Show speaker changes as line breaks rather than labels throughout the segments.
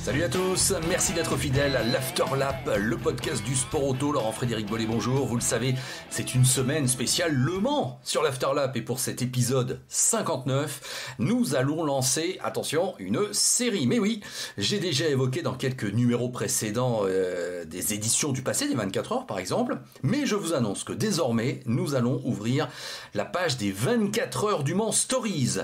Salut à tous, merci d'être fidèles à l'Afterlap, le podcast du sport auto. Laurent-Frédéric Bollet, bonjour. Vous le savez, c'est une semaine spéciale Le Mans sur l'Afterlap. Et pour cet épisode 59, nous allons lancer, attention, une série. Mais oui, j'ai déjà évoqué dans quelques numéros précédents des éditions du passé, des 24 heures par exemple. Mais je vous annonce que désormais, nous allons ouvrir la page des 24 heures du Mans Stories.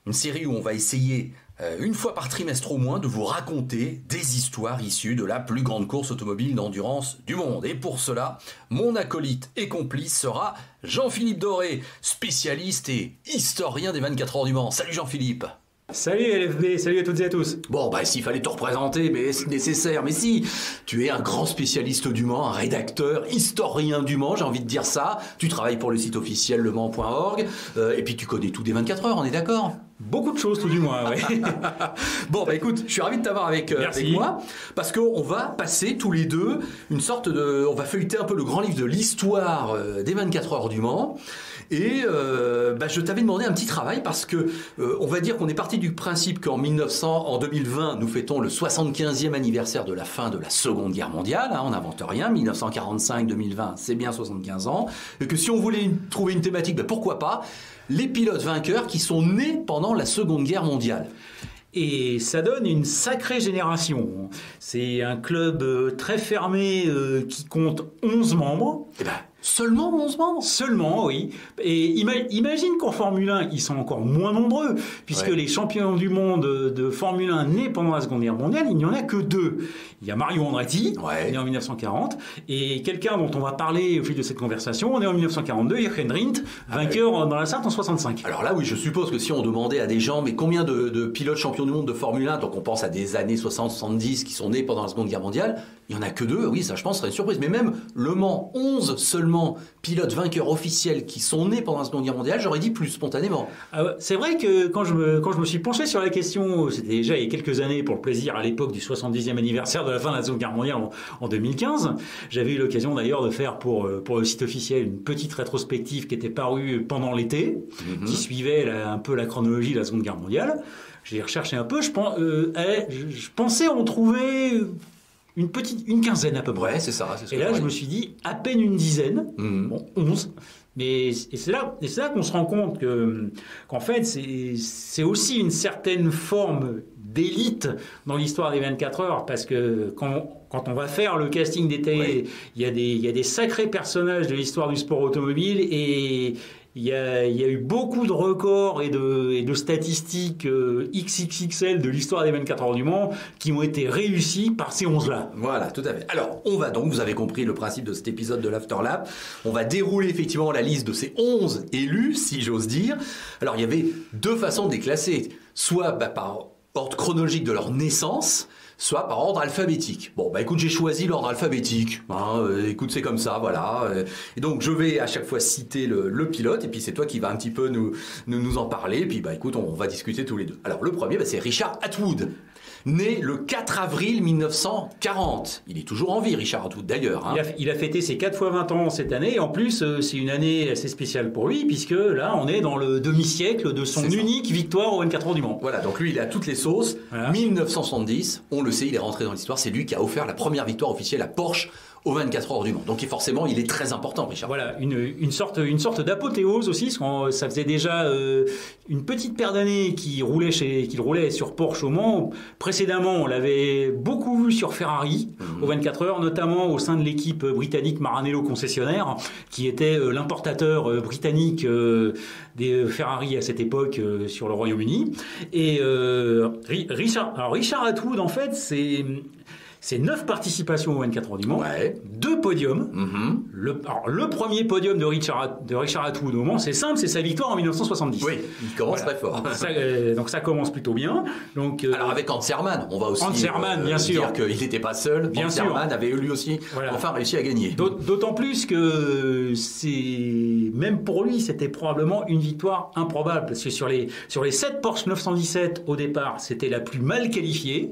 Une série où on va essayer une fois par trimestre au moins de vous raconter des histoires issues de la plus grande course automobile d'endurance du monde. Et pour cela, mon acolyte et complice sera Jean-Philippe Doré, spécialiste et historien des 24 heures du Mans. Salut Jean-Philippe.
Salut LFB, salut à toutes et à tous.
Bon, s'il fallait te représenter, mais c'est nécessaire. Mais si, tu es un grand spécialiste du Mans, un rédacteur, historien du Mans, j'ai envie de dire ça. Tu travailles pour le site officiel lemans.org, et puis tu connais tout des 24 heures, on est d'accord ?
Beaucoup de choses, tout du moins, ouais.
Bon, écoute, je suis ravi de t'avoir avec moi, parce qu'on va passer tous les deux on va feuilleter un peu le grand livre de l'histoire des 24 heures du Mans. Et je t'avais demandé un petit travail parce que on va dire qu'on est parti du principe qu'en 2020, nous fêtons le 75e anniversaire de la fin de la Seconde Guerre mondiale. On n'invente rien. 1945-2020, c'est bien 75 ans. Et que si on voulait trouver une thématique, pourquoi pas les pilotes vainqueurs qui sont nés pendant la Seconde Guerre mondiale.
Et ça donne une sacrée génération. C'est un club très fermé qui compte 11 membres.
Seulement 11 membres ?
Seulement, oui. Et imagine qu'en Formule 1, ils sont encore moins nombreux, puisque les champions du monde de Formule 1 nés pendant la Seconde Guerre mondiale, il n'y en a que deux. Il y a Mario Andretti, né en 1940, et quelqu'un dont on va parler au fil de cette conversation, né en 1942, Jochen Rindt, vainqueur dans la Sarthe en 65.
Alors là, oui, je suppose que si on demandait à des gens, mais combien de pilotes champions du monde de Formule 1, donc on pense à des années 60-70 qui sont nés pendant la Seconde Guerre mondiale, il n'y en a que deux, oui, ça je pense serait une surprise. Mais même Le Mans, 11 seulement pilotes vainqueurs officiels qui sont nés pendant la Seconde Guerre mondiale, j'aurais dit plus spontanément.
C'est vrai que quand je me suis penché sur la question, c'était déjà il y a quelques années pour le plaisir, à l'époque du 70e anniversaire de la fin de la Seconde Guerre mondiale en 2015, j'avais eu l'occasion d'ailleurs de faire pour le site officiel une petite rétrospective qui était parue pendant l'été, qui suivait un peu la chronologie de la Seconde Guerre mondiale. J'ai recherché un peu, je pensais en trouver une quinzaine à peu près.
Ouais, c'est ça.
Et là, je me suis dit, à peine une dizaine, 11. Et c'est là qu'on se rend compte qu'en fait, c'est aussi une certaine forme d'élite dans l'histoire des 24 heures, parce que quand on va faire le casting d'été, il y a des sacrés personnages de l'histoire du sport automobile, et il y a eu beaucoup de records et de statistiques XXXL de l'histoire des 24 heures du Mans qui ont été réussis par ces 11-là.
Voilà, tout à fait. Alors, on va donc, vous avez compris le principe de cet épisode de l'Afterlap, on va dérouler effectivement la liste de ces 11 élus, si j'ose dire. Alors, il y avait deux façons de les classer, soit par ordre chronologique de leur naissance, soit par ordre alphabétique. Écoute, j'ai choisi l'ordre alphabétique. Écoute, c'est comme ça, voilà. Et donc, je vais à chaque fois citer le pilote, et puis c'est toi qui vas un petit peu nous en parler. Et puis, écoute, on va discuter tous les deux. Alors, le premier, c'est Richard Attwood, né le 4 avril 1940. Il est toujours en vie, Richard Attwood, d'ailleurs.
Il a fêté ses 4 fois 20 ans cette année, et en plus, c'est une année assez spéciale pour lui, puisque là, on est dans le demi-siècle de son unique victoire aux 24 heures du Mans.
Voilà, donc lui, il a toutes les sauces. Voilà. 1970, on le sait, il est rentré dans l'histoire, c'est lui qui a offert la première victoire officielle à Porsche aux 24 heures du Mans. Donc forcément, il est très important, Richard.
Voilà, une sorte d'apothéose aussi. Ça faisait déjà une petite paire d'années qu'il roulait sur Porsche au Mans. Précédemment, on l'avait beaucoup vu sur Ferrari aux 24 heures, notamment au sein de l'équipe britannique Maranello concessionnaire, qui était l'importateur britannique des Ferrari à cette époque sur le Royaume-Uni. Et Richard Attwood, en fait, c'est 9 participations aux 24 heures du Mans, 2 podiums. Le premier podium de Richard Attwood au Mans, c'est simple, c'est sa victoire en 1970.
Oui, il commence très fort.
Donc ça commence plutôt bien. Alors
avec Hans Hermann, on va aussi
bien sûr,
dire qu'il n'était pas seul. Hans Hermann avait lui aussi enfin réussi à gagner.
D'autant plus que même pour lui, c'était probablement une victoire improbable, parce que sur les 7 Porsche 917 au départ, c'était la plus mal qualifiée.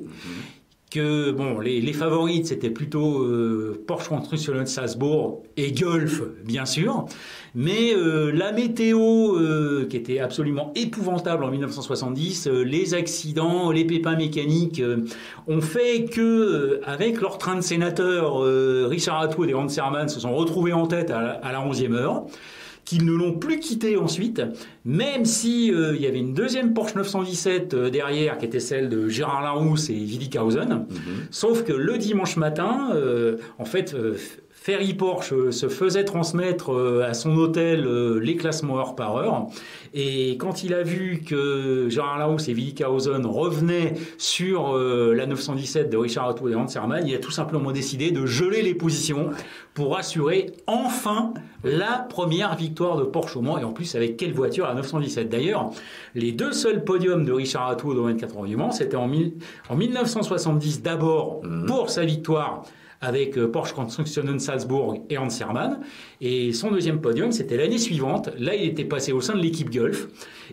que bon, les favorites, c'était plutôt Porsche Construction Salzbourg et Gulf, bien sûr. Mais la météo, qui était absolument épouvantable en 1970, les accidents, les pépins mécaniques, ont fait que, avec leur train de sénateurs, Richard Atwood et Hans Herrmann se sont retrouvés en tête à la 11e heure, qu'ils ne l'ont plus quitté ensuite, même si il y avait une deuxième Porsche 917 derrière, qui était celle de Gérard Larousse et Willy Kausen. Sauf que le dimanche matin, en fait, Ferry Porsche se faisait transmettre à son hôtel les classements heure par heure. Et quand il a vu que Gérard Larousse et Willy Kausen revenaient sur la 917 de Richard Atwood et Hans Herrmann, il a tout simplement décidé de geler les positions pour assurer enfin la première victoire de Porsche au Mans. Et en plus, avec quelle voiture, la 917. D'ailleurs, les deux seuls podiums de Richard Atwood au 24 heures du Mans, c'était en 1970 d'abord pour sa victoire avec Porsche Construction Salzbourg et Hans Herrmann. Et son deuxième podium, c'était l'année suivante. Là, il était passé au sein de l'équipe Gulf.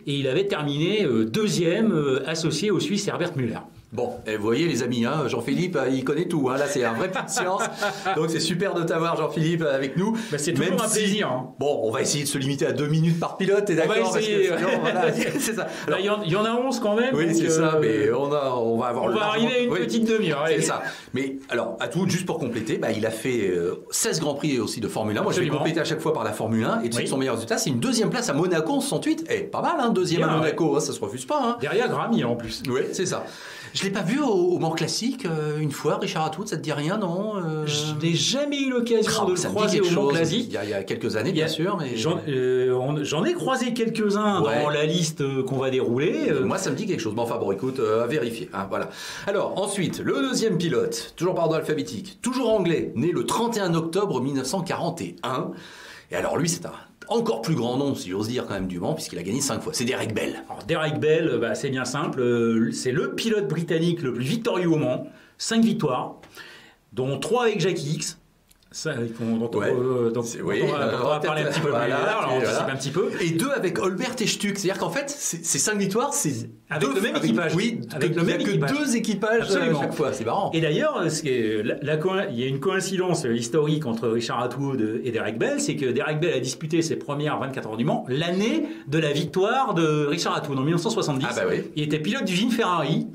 Et il avait terminé deuxième, associé au Suisse Herbert Müller.
Bon, et vous voyez les amis, hein, Jean-Philippe, il connaît tout. Hein, là, c'est un vrai peu de science. Donc, c'est super de t'avoir, Jean-Philippe, avec nous.
Bah, c'est toujours un plaisir. Hein.
Bon, on va essayer de se limiter à 2 minutes par pilote, t'es d'accord?
On va essayer.
Voilà, c'est ça.
Alors, il y en a 11 quand même.
Oui, c'est ça, mais on va avoir
on va arriver à une petite demi-heure.
C'est ça. Mais alors, Atwood, juste pour compléter, il a fait 16 Grands Prix aussi de Formule 1. Moi, je vais compléter à chaque fois par la Formule 1. Et tu sais que son meilleur résultat, c'est une deuxième place à Monaco en 68. Pas mal, hein, deuxième à Monaco, hein, ça se refuse pas. Hein.
Derrière Grammy, en plus.
Oui, c'est ça. Je l'ai pas vu au Mans Classique une fois, Richard Atwood, ça te dit rien, non?
Je n'ai jamais eu l'occasion de le croiser au Mans Classique.
Il y a quelques années, bien sûr. Mais...
J'en ai croisé quelques-uns dans la liste qu'on va dérouler.
Moi, ça me dit quelque chose. Bon, enfin, bon, écoute, à vérifier. Hein, voilà. Alors, ensuite, le deuxième pilote, toujours par ordre alphabétique, toujours anglais, né le 31 octobre 1941. Et alors, lui, c'est un encore plus grand nom, si j'ose dire, quand même, du Mans, puisqu'il a gagné 5 fois. C'est Derek Bell.
Alors, Derek Bell, c'est bien simple. C'est le pilote britannique le plus victorieux au Mans. 5 victoires, dont 3 avec Jackie Hicks. Ça, on va parler un petit peu plus tard, un petit peu.
Et 2 avec Olbert et Stuck. C'est-à-dire qu'en fait, ces 5 victoires, c'est
avec le même équipage.
Oui, avec le même équipage. Que 2 équipages à chaque fois. C'est marrant.
Et d'ailleurs, il y a une coïncidence historique entre Richard Atwood et Derek Bell, c'est que Derek Bell a disputé ses premières 24 heures du Mans l'année de la victoire de Richard Atwood en 1970.
Ah bah oui.
Il était pilote d'usine Ferrari.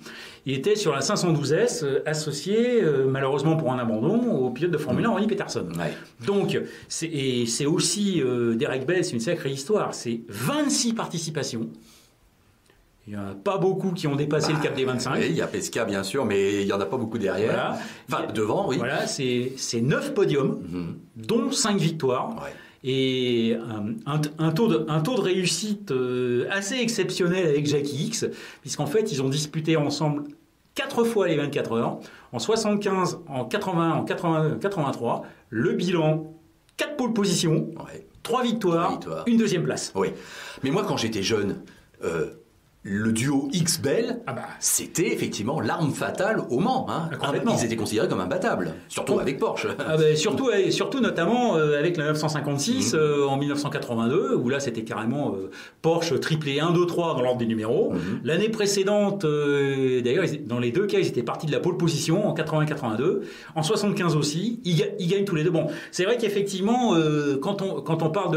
Il était sur la 512S, associé, malheureusement pour un abandon, au pilote de Formule 1, Ronnie Peterson.
Ouais.
Donc, c'est aussi, Derek Bell, c'est une sacrée histoire. C'est 26 participations. Il n'y en a pas beaucoup qui ont dépassé le cap des 25.
Oui, il y a Pesca, bien sûr, mais il n'y en a pas beaucoup derrière.
Voilà.
Enfin, devant, oui.
Voilà, c'est 9 podiums, dont 5 victoires.
Ouais.
Et un taux de réussite assez exceptionnel avec Jackie Hicks, puisqu'en fait, ils ont disputé ensemble 4 fois les 24 heures, en 75, en 80, en 82, 83. Le bilan, 4 pole positions, 3 victoires, une deuxième place.
Oui. Mais moi, quand j'étais jeune, le duo X-Bell, c'était effectivement l'arme fatale au Mans. Hein. Ils étaient considérés comme imbattables, surtout avec Porsche.
Surtout notamment avec la 956 en 1982, où là c'était carrément Porsche triplé 1, 2, 3 dans l'ordre des numéros. L'année précédente, d'ailleurs, dans les deux cas, ils étaient partis de la pole position en 80-82. En 75 aussi, ils gagnent tous les deux. Bon, c'est vrai qu'effectivement, quand on parle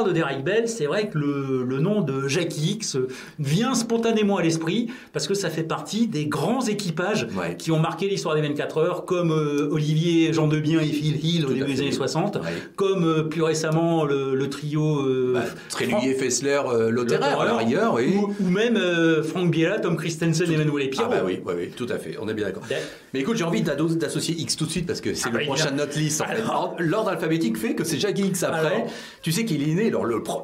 de Derek Bell, c'est vrai que le nom de Jackie Hicks vient spontanément à l'esprit, parce que ça fait partie des grands équipages qui ont marqué l'histoire des 24 heures, comme Olivier Jean Debien et Phil Hill au début des années 60, comme plus récemment le trio
Tréluyer, Fessler, Lotterer à la rigueur,
ou même Franck Biella, Tom Christensen et Manuel Pirro.
Oui, tout à fait, on est bien d'accord. Mais écoute, j'ai envie d'associer X tout de suite, parce que c'est le prochain de notre liste. L'ordre alphabétique fait que c'est Jackie Hicks après. Tu sais qu'il est né,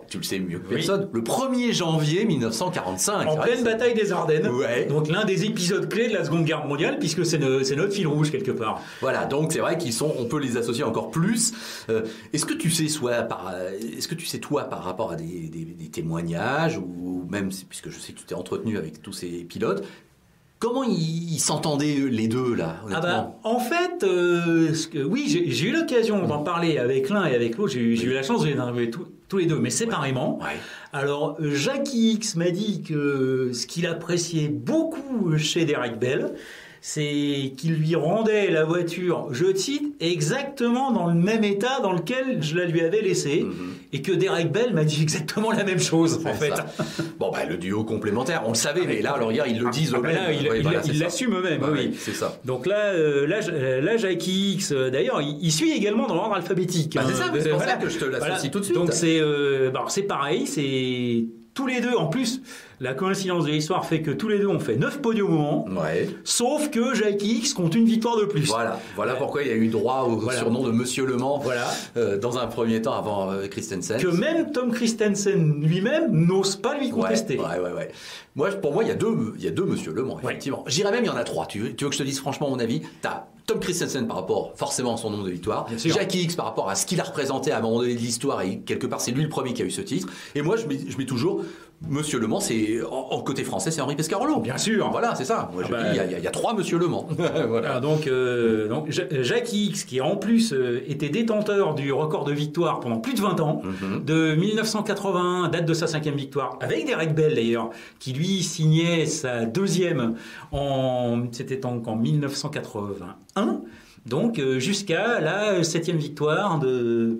tu le sais mieux que personne, le 1er janvier 1945.
En pleine bataille des Ardennes. Donc l'un des épisodes clés de la Seconde Guerre mondiale, puisque c'est notre fil rouge quelque part.
Voilà, donc c'est vrai on peut les associer encore plus. Est-ce que tu sais toi par rapport à des témoignages, ou même, puisque je sais que tu t'es entretenu avec tous ces pilotes, comment ils s'entendaient les deux là, honnêtement?
En fait, oui, j'ai eu l'occasion d'en parler avec l'un et avec l'autre. J'ai eu la chance de les interviewer tous les deux, mais séparément. Alors, Jackie Hicks m'a dit que ce qu'il appréciait beaucoup chez Derek Bell, c'est qu'il lui rendait la voiture, je cite, exactement dans le même état dans lequel je la lui avais laissée, et que Derek Bell m'a dit exactement la même chose, en fait.
Bon, le duo complémentaire, on le savait, mais là, alors regarde, ils le disent eux-mêmes.
Ils l'assument eux-mêmes, oui.
C'est ça.
Donc là, Jackie X, d'ailleurs, il suit également dans l'ordre alphabétique.
C'est ça, c'est pour ça que je te l'associe tout de suite.
Donc c'est pareil, c'est tous les deux, en plus, la coïncidence de l'histoire fait que tous les deux ont fait 9 podiums au Mans, sauf que Jackie X compte une victoire de plus.
Voilà pourquoi il a eu droit au surnom de Monsieur Le Mans dans un premier temps avant Christensen.
Que même Tom Christensen lui-même n'ose pas lui contester.
Pour moi, il y a deux Monsieur Le Mans, effectivement. J'irais même, il y en a 3. Tu veux que je te dise franchement mon avis? T'as Tom Christensen par rapport forcément à son nombre de victoires, Jackie X par rapport à ce qu'il a représenté à un moment donné de l'histoire, et quelque part c'est lui le premier qui a eu ce titre, et moi je mets toujours Monsieur Le Mans, c'est en côté français, c'est Henri Pescarolo.
Bien sûr.
Voilà, c'est ça. Moi, il y a 3 Monsieur Le Mans.
Voilà. Donc Jackie X, qui en plus était détenteur du record de victoire pendant plus de 20 ans, de 1981, date de sa 5e victoire, avec Derek Bell d'ailleurs, qui lui signait sa 2e c'était en 1981, donc jusqu'à la 7e victoire de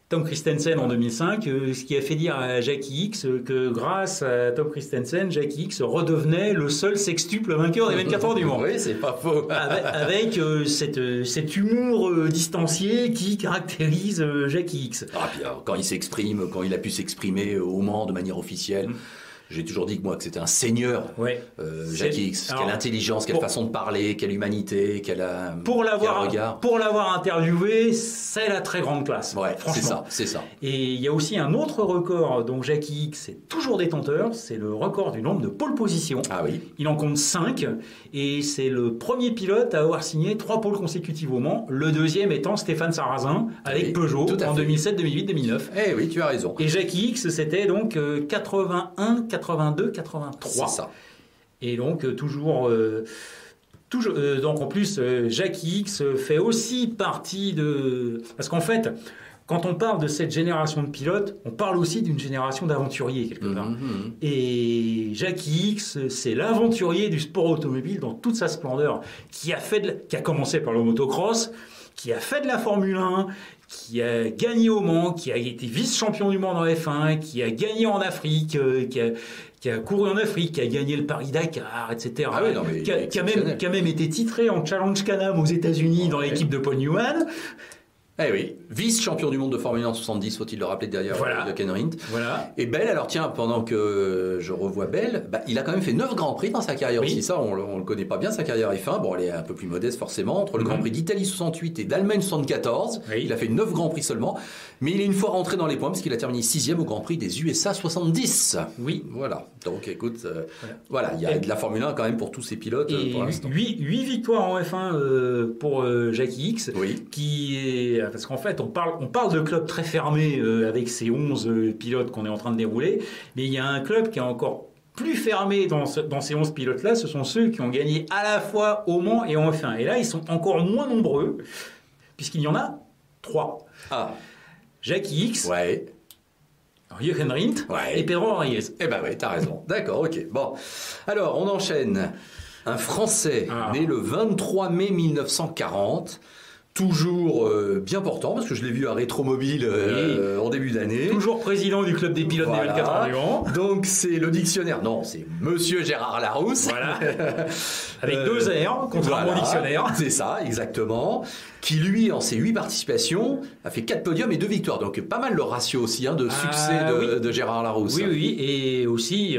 Tom Christensen en 2005, ce qui a fait dire à Jackie X que grâce à Tom Christensen, Jackie X redevenait le seul sextuple vainqueur des 24 heures du Mans.
Oui, c'est pas faux.
avec cet humour distancié qui caractérise Jackie X.
Puis, quand il s'exprime, quand il a pu s'exprimer au Mans de manière officielle. J'ai toujours dit que c'était un seigneur, Jackie X. Quelle intelligence, quelle façon de parler, quelle humanité, quel regard.
Pour l'avoir interviewé, c'est la très grande classe. Franchement.
C'est ça.
Et il y a aussi un autre record dont Jackie X est toujours détenteur, c'est le record du nombre de pole positions. Il en compte 5, et c'est le premier pilote à avoir signé 3 pôles consécutives au Mans, le deuxième étant Stéphane Sarrazin avec Peugeot en 2007, 2008, 2009.
Oui, tu as raison.
Et Jackie X, c'était donc 81, 82, 83.
C'est ça.
Et donc toujours donc en plus Jackie X fait aussi partie de, parce qu'en fait quand on parle de cette génération de pilotes, on parle aussi d'une génération d'aventuriers quelque part. Et Jackie X, c'est l'aventurier du sport automobile dans toute sa splendeur, qui a commencé par le motocross, qui a fait de la Formule 1, qui a gagné au Mans, qui a été vice-champion du Mans dans F1, qui a gagné en Afrique, qui a couru en Afrique, qui a gagné le Paris-Dakar, etc. Qui a même été titré en Challenge Can-Am aux États-Unis dans l'équipe de Paul Newman.
Vice-champion du monde de Formule 1 en 70, faut-il le rappeler derrière de Ken Rindt. Et Bell, alors tiens, pendant que je revois Bell, il a quand même fait 9 Grands Prix dans sa carrière aussi. Ça, on le connaît pas bien, sa carrière F1. Bon, elle est un peu plus modeste forcément, entre le Grand Prix d'Italie 68 et d'Allemagne 74. Il a fait 9 Grands Prix seulement, mais il est une fois rentré dans les points parce qu'il a terminé 6e au Grand Prix des USA 70. Voilà. Donc écoute, il y a de la Formule 1 quand même pour tous ces pilotes pour l'instant.
8 victoires en F1 pour Jackie X, qui est... Parce qu'en fait, on parle de club très fermé avec ces 11 pilotes qu'on est en train de dérouler, mais il y a un club qui est encore plus fermé dans ces 11 pilotes-là, ce sont ceux qui ont gagné à la fois au Mans et en F1. Et là, ils sont encore moins nombreux, puisqu'il y en a 3. Jackie X, Jochen Rindt et Pedro Ariès.
T'as raison. D'accord, ok. Bon, alors on enchaîne. Un Français né le 23 mai 1940. Toujours bien portant, parce que je l'ai vu à Rétromobile en début d'année.
Toujours président du club des pilotes des 24 heures du Mans.
Donc c'est le dictionnaire. Non, c'est Monsieur Gérard Larousse.
Avec 2 R, contrairement au dictionnaire.
C'est ça, exactement. Qui lui, en ses 8 participations, a fait 4 podiums et 2 victoires. Donc pas mal le ratio aussi de succès de Gérard Larousse.
Oui, et aussi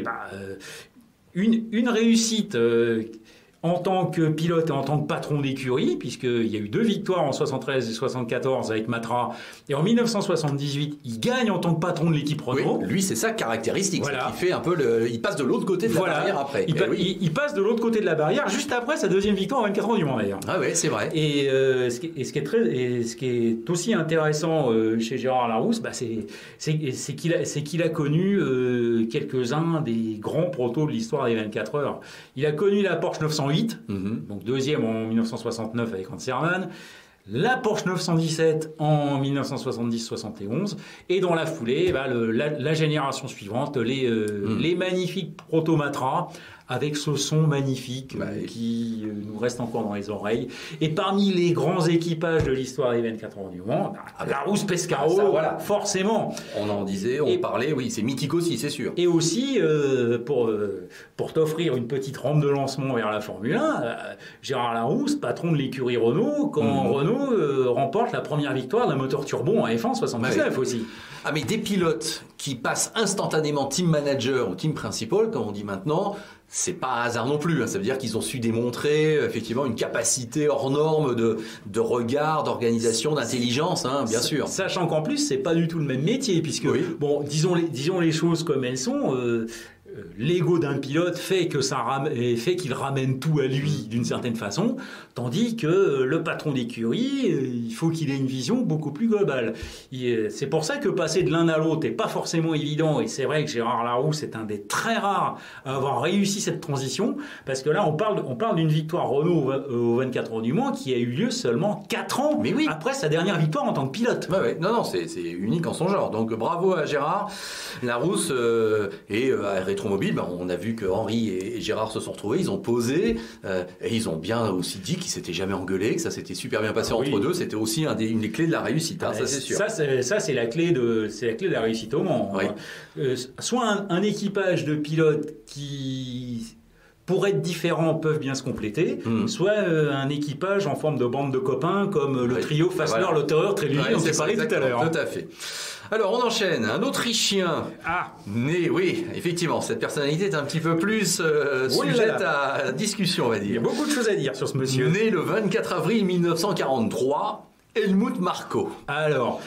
une réussite... en tant que pilote et en tant que patron d'écurie, puisqu'il y a eu 2 victoires en 73 et 74 avec Matra, et en 1978, il gagne en tant que patron de l'équipe Renault.
Lui, c'est sa caractéristique. Il fait un peu il passe de l'autre côté de la barrière après.
Il passe de l'autre côté de la barrière juste après sa 2e victoire en 24 heures du Mans d'ailleurs.
C'est vrai.
Et ce qui est aussi intéressant chez Gérard Larousse, c'est qu'il a connu quelques-uns des grands protos de l'histoire des 24 heures. Il a connu la Porsche 908, donc 2e en 1969 avec Hans Herrmann, la Porsche 917 en 1970-71, et dans la foulée, la génération suivante, les magnifiques Proto Matra avec ce son magnifique qui nous reste encore dans les oreilles. Et parmi les grands équipages de l'histoire des 24 heures du Mans, Larousse Pescaro, forcément.
On en disait, on parlait, oui, c'est mythique aussi, c'est sûr.
Et aussi, pour t'offrir une petite rampe de lancement vers la Formule 1, Gérard Larousse, patron de l'écurie Renault, quand Renault remporte la première victoire d'un moteur turbo en F1 79 aussi.
Ah, mais des pilotes qui passent instantanément team manager ou team principal, comme on dit maintenant, c'est pas un hasard non plus. Ça veut dire qu'ils ont su démontrer effectivement une capacité hors norme de regard, d'organisation, d'intelligence, bien sûr.
Sachant qu'en plus, c'est pas du tout le même métier, puisque, bon, disons les choses comme elles sont. L'ego d'un pilote fait qu'il ramène tout à lui d'une certaine façon, tandis que le patron d'écurie, il faut qu'il ait une vision beaucoup plus globale. C'est pour ça que passer de l'un à l'autre n'est pas forcément évident, et c'est vrai que Gérard Larousse est un des très rares à avoir réussi cette transition, parce que là on parle d'une victoire Renault aux 24 heures du Mans qui a eu lieu seulement 4 ans après sa dernière victoire en tant que pilote.
Non, c'est unique en son genre, donc bravo à Gérard Larousse et à Rétromobile. On a vu que Henri et Gérard se sont retrouvés, ils ont posé et ils ont bien aussi dit qu'ils s'étaient jamais engueulés, que ça s'était super bien passé entre deux. C'était aussi une des clés de la réussite, ça c'est sûr.
Ça c'est la clé de la réussite au Mans. Soit un équipage de pilotes qui, pour être différents, peuvent bien se compléter, soit un équipage en forme de bande de copains comme le trio Fassler, Lotterer, Trellier, dont tu parlais tout à l'heure.
Tout à fait. Alors, on enchaîne. Un Autrichien né, effectivement, cette personnalité est un petit peu plus sujette à discussion, on va dire.
Il y a beaucoup de choses à dire sur ce monsieur.
Né le 24 avril 1943, Helmut Marko. Alors,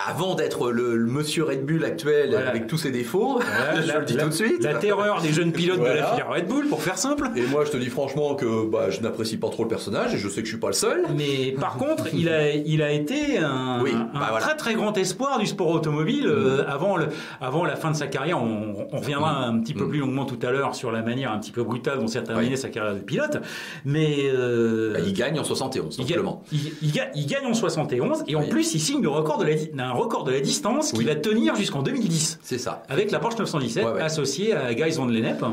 avant d'être le monsieur Red Bull actuel avec tous ses défauts, je le dis tout de suite.
La terreur des jeunes pilotes de la filière Red Bull, pour faire simple.
Et moi, je te dis franchement que je n'apprécie pas trop le personnage et je sais que je suis pas le seul.
Mais par contre, il a été un très très grand espoir du sport automobile avant la fin de sa carrière. On reviendra un petit peu plus longuement tout à l'heure sur la manière un petit peu brutale dont s'est terminée sa carrière de pilote. Mais
il gagne en 71, simplement.
Il gagne en 71 et en plus, il signe un record de la distance qui va tenir jusqu'en 2010.
C'est ça.
Avec la Porsche 917 associée à Gijs van Lennep.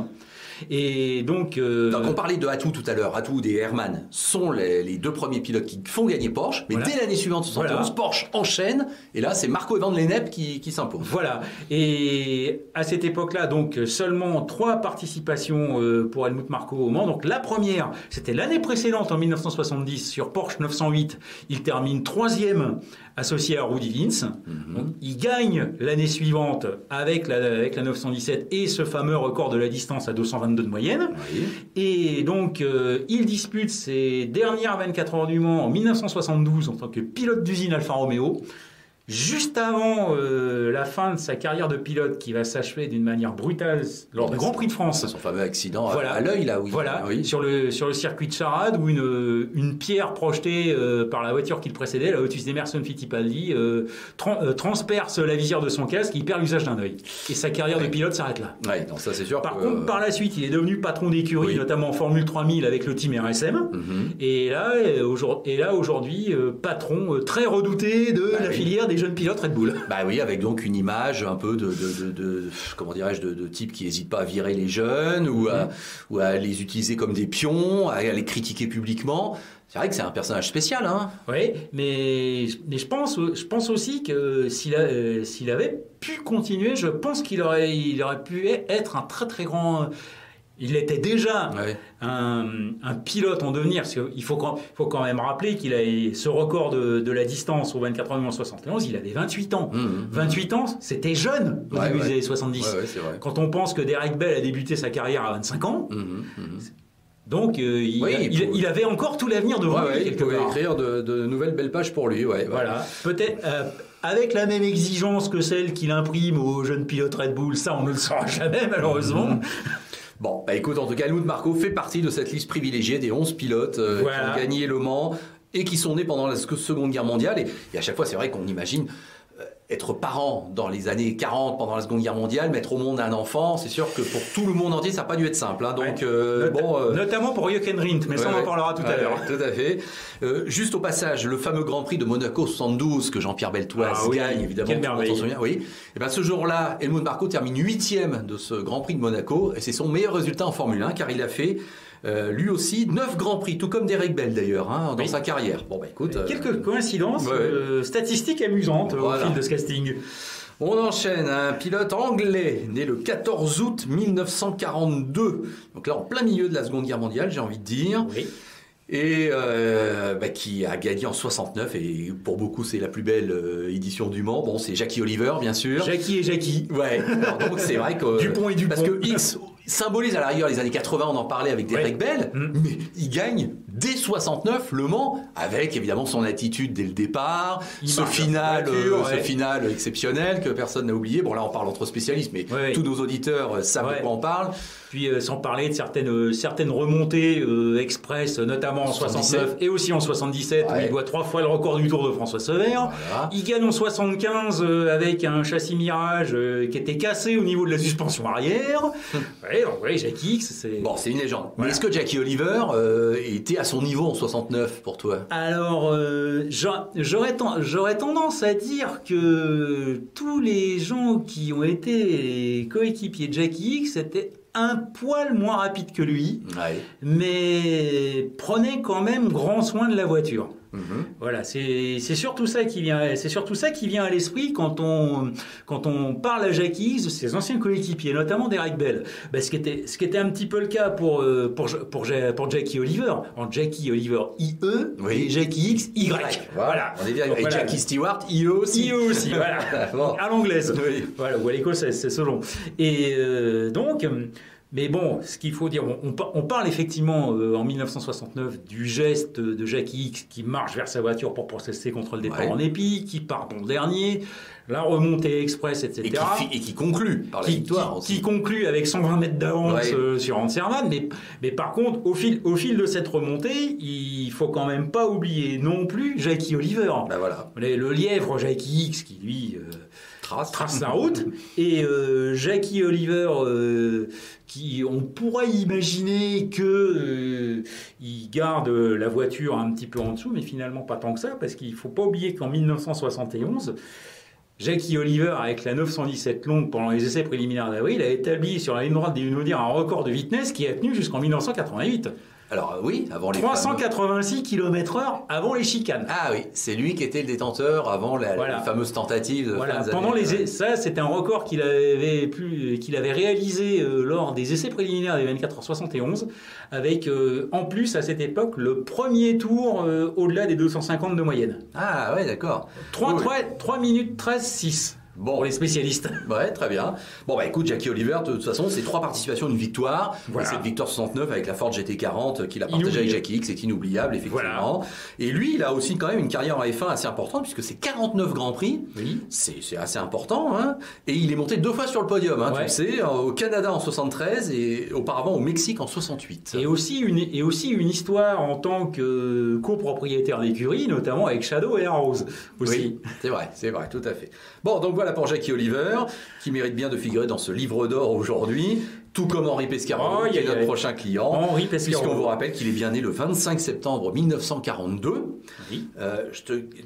Et donc,
on parlait de Atou tout à l'heure. Atou et Hermann sont les deux premiers pilotes qui font gagner Porsche. Mais dès l'année suivante, 71, Porsche enchaîne. Et là, c'est Marko et Van Lennep qui s'imposent.
Voilà. Et à cette époque-là, donc seulement 3 participations pour Helmut Marko au Mans. Donc la première, c'était l'année précédente, en 1970, sur Porsche 908. Il termine 3e associé à Rudi Vince. Donc, il gagne l'année suivante avec la 917 et ce fameux record de la distance à 222 de moyenne. Et donc, il dispute ses dernières 24 heures du Mans en 1972 en tant que pilote d'usine Alfa Romeo. Juste avant la fin de sa carrière de pilote qui va s'achever d'une manière brutale lors du Grand Prix de France.
C'est son fameux accident à l'œil là.
Sur le circuit de Charade où une pierre projetée par la voiture qui le précédait, la Lotus Emerson Fittipaldi, transperce la visière de son casque et il perd l'usage d'un œil. Et sa carrière de pilote s'arrête là.
Non, ça c'est sûr.
Par contre, par la suite, il est devenu patron d'écurie, notamment en Formule 3000 avec le team RSM. Et là, aujourd'hui, patron très redouté de la filière des jeunes pilotes Red Bull.
Avec donc une image un peu comment dirais-je, de type qui n'hésite pas à virer les jeunes ou à les utiliser comme des pions, à les critiquer publiquement. C'est vrai que c'est un personnage spécial,
Oui, mais je pense aussi que s'il avait pu continuer, je pense qu'il aurait pu être un très très grand. Il était déjà un pilote en devenir. Parce qu'il faut quand même rappeler qu'il a ce record de la distance au 24 heures du Mans 71, il avait 28 ans. 28 ans, c'était jeune au début des années 70.
C'est vrai.
Quand on pense que Derek Bell a débuté sa carrière à 25 ans, donc il avait encore tout l'avenir devant lui.
Il pouvait écrire de nouvelles belles pages pour lui.
Voilà. Peut-être avec la même exigence que celle qu'il imprime aux jeunes pilotes Red Bull, ça on ne le saura jamais malheureusement.
Bon, écoute, en tout cas, Helmut Marko fait partie de cette liste privilégiée des 11 pilotes qui ont gagné Le Mans et qui sont nés pendant la Seconde Guerre mondiale. Et à chaque fois, c'est vrai qu'on imagine être parent dans les années 40 pendant la Seconde Guerre mondiale, mettre au monde un enfant, c'est sûr que pour tout le monde entier, ça n'a pas dû être simple. Hein. Donc,
notamment pour Jochen Rindt, mais ça on en parlera tout à l'heure.
Tout à fait. Juste au passage, le fameux Grand Prix de Monaco 72 que Jean-Pierre Beltoise gagne, évidemment.
Quelle merveille.
Oui. Et ben, ce jour-là, Helmut Marko termine 8e de ce Grand Prix de Monaco et c'est son meilleur résultat en Formule 1 car il a fait lui aussi 9 Grands Prix, tout comme Derek Bell d'ailleurs, dans sa carrière. Bon, bah écoute.
Quelques coïncidences statistiques amusantes au fil de ce casting.
On enchaîne, un pilote anglais né le 14 août 1942. Donc là, en plein milieu de la Seconde Guerre mondiale, j'ai envie de dire. Oui. Et qui a gagné en 69 et pour beaucoup c'est la plus belle édition du Mans. Bon, c'est Jackie Oliver bien sûr.
Jackie et Jackie.
Ouais. Alors donc c'est vrai que
Dupont et Dupont.
parce que X symbolise à la rigueur les années 80, on en parlait avec Derek Bell, mais il gagne dès 69 Le Mans avec évidemment son attitude dès le départ, ce final exceptionnel que personne n'a oublié. Bon là on parle entre spécialistes, mais tous nos auditeurs savent de quoi on parle.
Puis sans parler de certaines remontées express, notamment en 69 et aussi en 77 où il doit 3 fois le record du Tour de François Sever. Voilà. Il gagne en 75 avec un châssis Mirage qui était cassé au niveau de la suspension arrière. Jackie X, c'est...
Bon, c'est une légende. Voilà. Mais est-ce que Jackie Oliver était à son niveau en 69 pour toi?
Alors, j'aurais tendance à dire que tous les gens qui ont été coéquipiers de Jackie X étaient un poil moins rapide que lui, mais prenait quand même grand soin de la voiture. Voilà, c'est surtout ça qui vient à l'esprit quand on parle à Jackie X de ses anciens coéquipiers, notamment Derek Bell. Ce qui était un petit peu le cas pour Jackie Oliver, en Jackie Oliver IE et Jackie X Y.
Voilà. On est bien. Et Jackie Stewart IE aussi.
IE aussi, voilà. À l'anglaise. Voilà, ou à l'école c'est selon. Et donc. Mais bon, ce qu'il faut dire, on parle effectivement en 1969 du geste de Jackie X qui marche vers sa voiture pour protester contre le départ en épi, qui part bon dernier, la remontée express, etc.
Et qui conclut par la victoire aussi.
Qui conclut avec 120 mètres d'avance sur Hans Herrmann. Mais par contre, au fil de cette remontée, il faut quand même pas oublier non plus Jackie Oliver.
Ben voilà.
Le lièvre Jackie X qui lui... trace sa route et Jackie Oliver qui on pourrait imaginer que il garde la voiture un petit peu en dessous, mais finalement pas tant que ça, parce qu'il faut pas oublier qu'en 1971 Jackie Oliver, avec la 917 longue pendant les essais préliminaires d'avril, a établi sur la ligne droite des Hunaudières un record de vitesse qui a tenu jusqu'en 1988.
Alors oui, avant les
386 km/h avant les chicanes.
Ah oui, c'est lui qui était le détenteur avant la fameuse tentative de fin des
pendant
années.
Ça, c'était un record qu'il avait réalisé lors des essais préliminaires des 24 h 71, avec en plus à cette époque le premier tour au-delà des 250 de moyenne.
Ah ouais, d'accord.
3 minutes 13,6. Bon, pour les spécialistes.
Ouais, très bien. Bon, écoute, Jackie Oliver, de toute façon, c'est 3 participations, une victoire. Voilà. Et cette victoire 69 avec la Ford GT40 qu'il a partagée avec Jackie X, c'est inoubliable, effectivement. Voilà. Et lui, il a aussi quand même une carrière en F1 assez importante, puisque c'est 49 Grands Prix. Oui. C'est assez important, hein. Et il est monté 2 fois sur le podium, hein, tu le sais, au Canada en 73 et auparavant au Mexique en 68.
Et aussi une histoire en tant que copropriétaire d'écurie, notamment avec Shadow et Arrows aussi.
Oui, c'est vrai, tout à fait. Bon, donc voilà pour Jackie Oliver, qui mérite bien de figurer dans ce livre d'or aujourd'hui, tout comme Henri Pescarolo, qui est notre prochain client.
Henri Pescarolo.
Puisqu'on vous rappelle qu'il est bien né le 25 septembre 1942. Oui.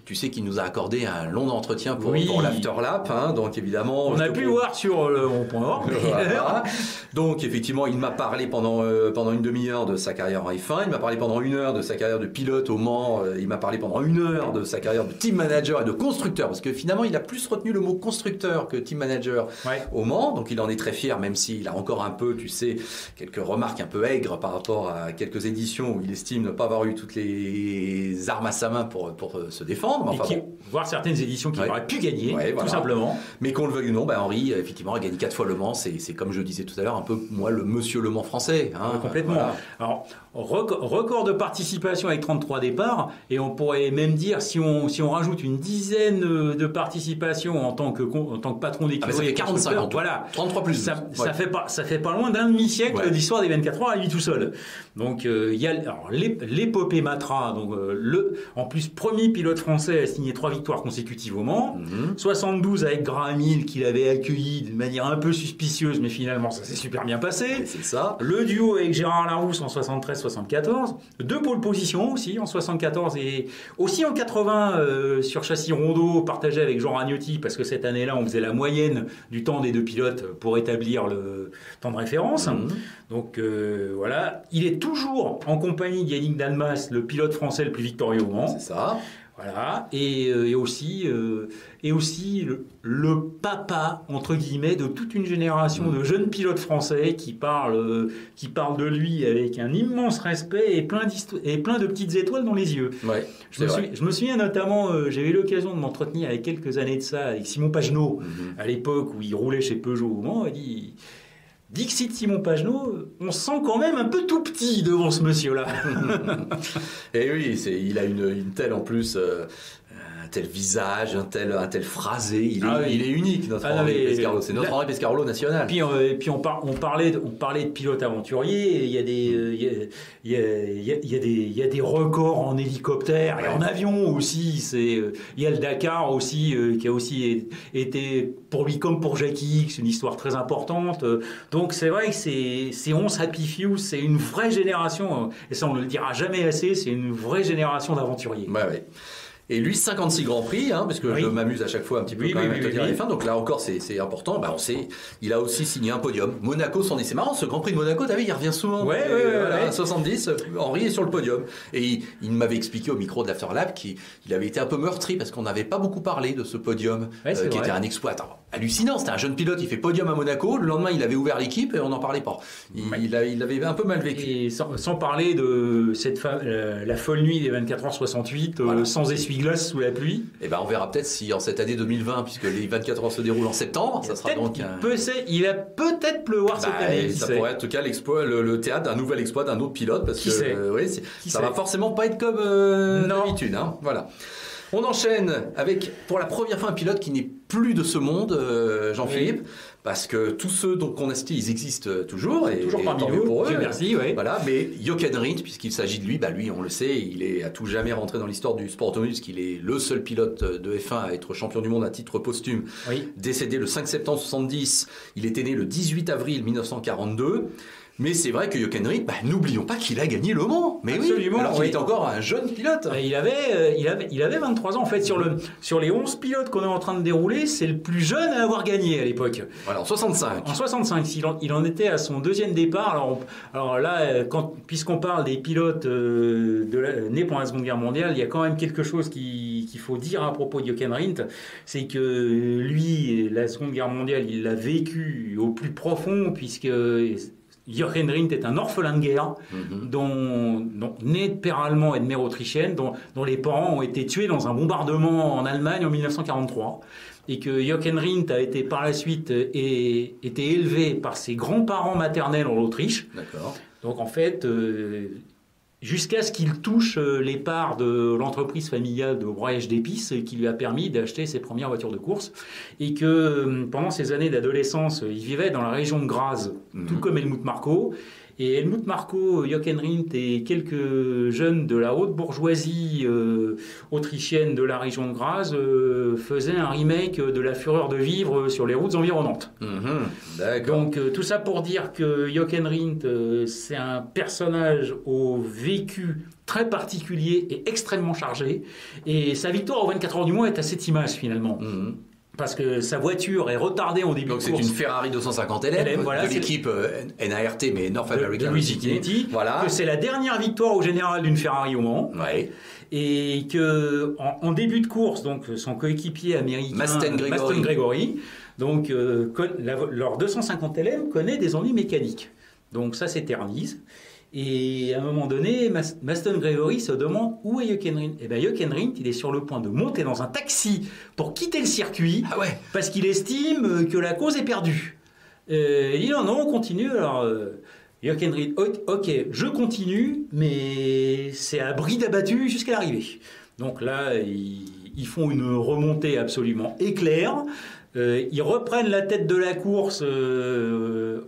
Tu sais qu'il nous a accordé un long entretien pour l'Afterlap, hein, donc évidemment...
On a pu le voir sur le rond.org.
Voilà. Donc effectivement, il m'a parlé pendant une demi-heure de sa carrière en F1, il m'a parlé pendant 1 heure de sa carrière de pilote au Mans, il m'a parlé pendant 1 heure de sa carrière de team manager et de constructeur, parce que finalement, il a plus retenu le mot constructeur que team manager au Mans, donc il en est très fier, même s'il a encore un peu, tu sais, quelques remarques un peu aigres par rapport à quelques éditions où il estime ne pas avoir eu toutes les armes à sa main pour se défendre.
Enfin, voire certaines éditions qu'il aurait pu gagner, tout simplement.
Mais qu'on le veuille ou non, Henri, effectivement, a gagné 4 fois le Mans, c'est comme je disais tout à l'heure, un peu, moi, le monsieur Le Mans français. Hein,
complètement. Voilà. Alors, record de participation avec 33 départs, et on pourrait même dire, si on rajoute une dizaine de participations en tant que patron d'écurie,
ça fait 45 ans.
Voilà.
33 plus.
Ça fait pas pas loin d'un demi-siècle
Ouais.
d'histoire des 24 heures à lui tout seul. Donc il y a l'épopée Matra, donc en plus premier pilote français à signer 3 victoires consécutives au Mans. 72 avec Graham Hill qu'il avait accueilli d'une manière un peu suspicieuse, mais finalement ça s'est super bien passé.
Et c'est ça.
Le duo avec Gérard Larousse en 73-74, 2 pôles position aussi en 74 et aussi en 80 sur châssis rondeau partagé avec Jean Ragnotti parce que cette année-là on faisait la moyenne du temps des 2 pilotes pour établir le temps de référence. Donc voilà, il est toujours en compagnie de Yannick Dalmas, le pilote français le plus victorieux au Mans.
C'est ça.
Voilà, et aussi le papa, entre guillemets, de toute une génération de jeunes pilotes français qui parlent de lui avec un immense respect et plein de petites étoiles dans les yeux.
Ouais,
Je me souviens notamment, j'avais eu l'occasion de m'entretenir avec quelques années de ça avec Simon Pagenaud, à l'époque où il roulait chez Peugeot au Mans, il dit... Dixit Simon Pagenaud, on se sent quand même un peu tout petit devant ce monsieur-là.
Et oui, il a une telle en plus, un tel visage, un tel phrasé. Il est unique, notre Henri Pescarolo. C'est notre Henri Pescarolo national.
Et puis on parlait de pilotes aventuriers. Il y a des records en hélicoptère et en avion aussi. Il y a le Dakar aussi qui a aussi été pour lui comme pour Jackie, c'est une histoire très importante. Donc c'est vrai que c'est 11 Happy Few, c'est une vraie génération. Et ça on ne le dira jamais assez. C'est une vraie génération d'aventuriers.
Ouais. Et lui, 56 Grands Prix, parce que je m'amuse à chaque fois un petit peu quand même à te dire les fins. Donc là encore, c'est important. On sait, il a aussi signé un podium. Monaco, c'est marrant, ce Grand Prix de Monaco, t'as vu, il revient souvent. Voilà, 70, Henri est sur le podium. Et il m'avait expliqué au micro de l'Afterlab qu'il avait été un peu meurtri parce qu'on n'avait pas beaucoup parlé de ce podium, qui était un exploit. Hallucinant, c'était un jeune pilote, il fait podium à Monaco. Le lendemain, il avait ouvert l'équipe et on n'en parlait pas. Il avait un peu mal vécu.
Et sans parler de la folle nuit des 24h68, sans essuie-glace sous la pluie.
Et on verra peut-être si en cette année 2020, puisque les 24 heures se déroulent en septembre, ça sera donc
il va peut-être pleuvoir cette année.
Ça pourrait être en tout cas l'exploit, le théâtre d'un nouvel exploit d'un autre pilote, parce que ça va forcément pas être comme d'habitude. Voilà. On enchaîne avec, pour la première fois, un pilote qui n'est plus de ce monde, Jean-Philippe, parce que tous ceux qu'on a cités, ils existent toujours, et
parmi
tant
nous,
mieux pour eux.
merci,
Voilà, mais Jochen Rindt, puisqu'il s'agit de lui, lui, on le sait, il est à tout jamais rentré dans l'histoire du sport automobile, puisqu'il est le seul pilote de F1 à être champion du monde à titre posthume, décédé le 5 septembre 70, il était né le 18 avril 1942. Mais c'est vrai que Jochen Rindt, n'oublions pas qu'il a gagné Le Mans. Mais absolument, alors qu'il était encore un jeune pilote.
Il avait 23 ans. En fait, sur les 11 pilotes qu'on est en train de dérouler, c'est le plus jeune à avoir gagné à l'époque.
Voilà, en 65.
En 65, il en était à son deuxième départ. Alors là, puisqu'on parle des pilotes nés pendant la Seconde Guerre mondiale, il y a quand même quelque chose qu'il faut dire à propos de Jochen Rindt. C'est que lui, la Seconde Guerre mondiale, il l'a vécu au plus profond, puisque... Jochen Rindt est un orphelin de guerre, né de père allemand et de mère autrichienne, dont les parents ont été tués dans un bombardement en Allemagne en 1943. Et que Jochen Rindt a été par la suite été élevé par ses grands-parents maternels en Autriche.
D'accord.
Donc en fait... jusqu'à ce qu'il touche les parts de l'entreprise familiale de broyage d'épices qui lui a permis d'acheter ses premières voitures de course, et que pendant ses années d'adolescence, il vivait dans la région de Graz, tout comme Helmut Marko. Et Helmut Marko, Jochen Rindt et quelques jeunes de la haute bourgeoisie autrichienne de la région de Graz faisaient un remake de La Fureur de vivre sur les routes environnantes.
D'accord.
Donc tout ça pour dire que Jochen Rindt, c'est un personnage au vécu très particulier et extrêmement chargé. Et sa victoire aux 24 heures du Mans est à cette image finalement. Parce que sa voiture est retardée en début de course.
Donc c'est une Ferrari 250 LM,
voilà,
de l'équipe NART, mais North American
de Luigi Chinetti.
Voilà.
Que c'est la dernière victoire au général d'une Ferrari au Mans.
Ouais.
Et que en début de course, donc son coéquipier américain
Maston
Gregory, donc leur 250 LM connaît des ennuis mécaniques. Donc ça s'éternise. Et à un moment donné, Maston Gregory se demande où est Jochen Rindt. Et bien Jochen Rindt, il est sur le point de monter dans un taxi pour quitter le circuit, parce qu'il estime que la cause est perdue. Il dit non, on continue. Alors Jochen Rindt, ok, je continue, mais c'est à bride abattue jusqu'à l'arrivée. Donc là, ils font une remontée absolument éclair. Ils reprennent la tête de la course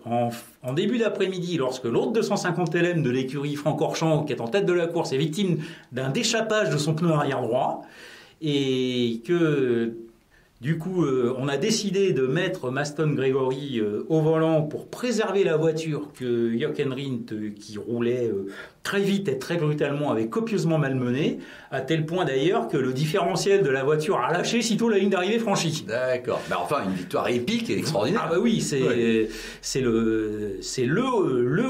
en début d'après-midi lorsque l'autre 250 LM de l'écurie Francorchamps, qui est en tête de la course, est victime d'un déchappage de son pneu arrière droit et que du coup on a décidé de mettre Maston Gregory au volant pour préserver la voiture que Jochen Rindt, qui roulait très vite et très brutalement, avait copieusement malmené, à tel point d'ailleurs que le différentiel de la voiture a lâché sitôt la ligne d'arrivée franchie.
D'accord. Mais enfin, une victoire épique et extraordinaire.
Ah bah oui, c'est le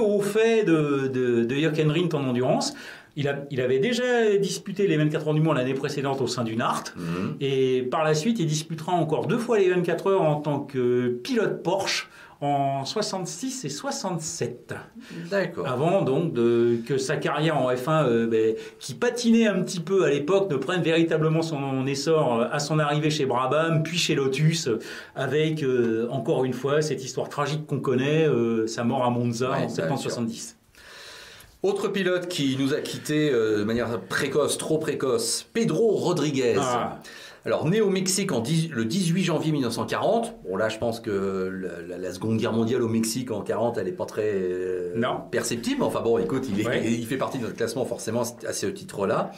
haut fait de Jochen Rindt en endurance. Il avait déjà disputé les 24 heures du Mans l'année précédente au sein du Nart. Et par la suite, il disputera encore 2 fois les 24 heures en tant que pilote Porsche en 66 et 67.
D'accord.
Avant donc que sa carrière en F1, qui patinait un petit peu à l'époque, ne prenne véritablement son essor à son arrivée chez Brabham, puis chez Lotus, avec encore une fois cette histoire tragique qu'on connaît, sa mort à Monza en septembre 70.
Autre pilote qui nous a quittés de manière précoce, trop précoce, Pedro Rodriguez. Alors, né au Mexique le 18 janvier 1940. Bon, là, je pense que la Seconde Guerre mondiale au Mexique en 40, elle n'est pas très perceptible. Enfin bon, écoute, il fait partie de notre classement forcément à ce titre-là.